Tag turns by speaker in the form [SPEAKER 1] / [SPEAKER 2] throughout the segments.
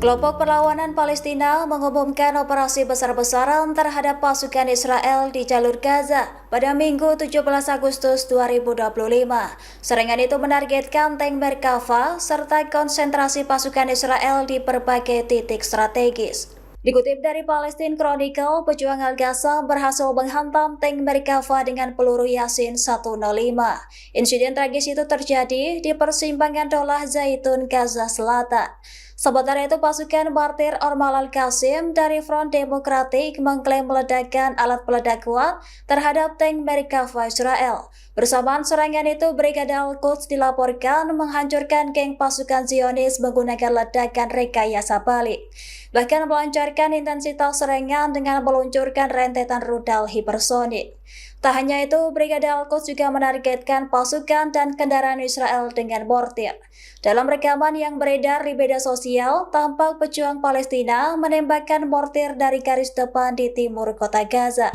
[SPEAKER 1] Kelompok perlawanan Palestina mengumumkan operasi besar-besaran terhadap pasukan Israel di jalur Gaza pada Minggu 17 Agustus 2025. Serangan itu menargetkan tank Merkava serta konsentrasi pasukan Israel di berbagai titik strategis. Dikutip dari Palestine Chronicle, pejuang Al-Ghassam berhasil menghantam tank Merkava dengan peluru Yasin 105. Insiden tragis itu terjadi di persimpangan Dolah Zaitun, Gaza Selatan. Sementara itu, pasukan Martir Ormal Al-Qasim dari Front Demokratik mengklaim meledakan alat peledak kuat terhadap tank Merkava Israel. Bersamaan serangan itu, Brigade Al-Quds dilaporkan menghancurkan geng pasukan Zionis menggunakan ledakan rekayasa balik. Bahkan melancarkan intensitas serangan dengan meluncurkan rentetan rudal hipersonik. Tak hanya itu, Brigade Al-Quds juga menargetkan pasukan dan kendaraan Israel dengan mortir. Dalam rekaman yang beredar di media sosial, tampak pejuang Palestina menembakkan mortir dari garis depan di timur kota Gaza.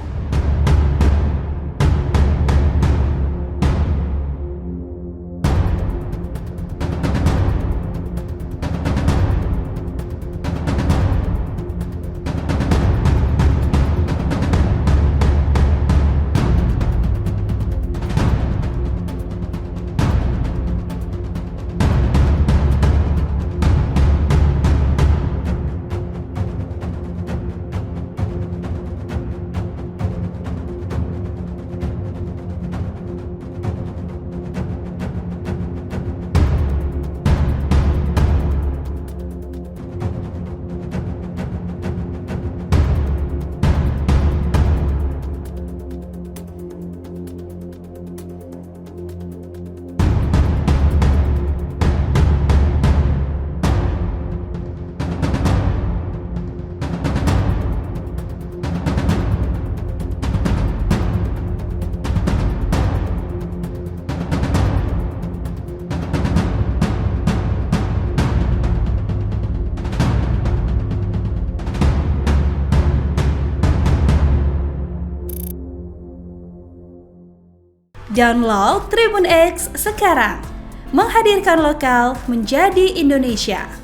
[SPEAKER 2] Download Tribun X sekarang, menghadirkan lokal menjadi Indonesia.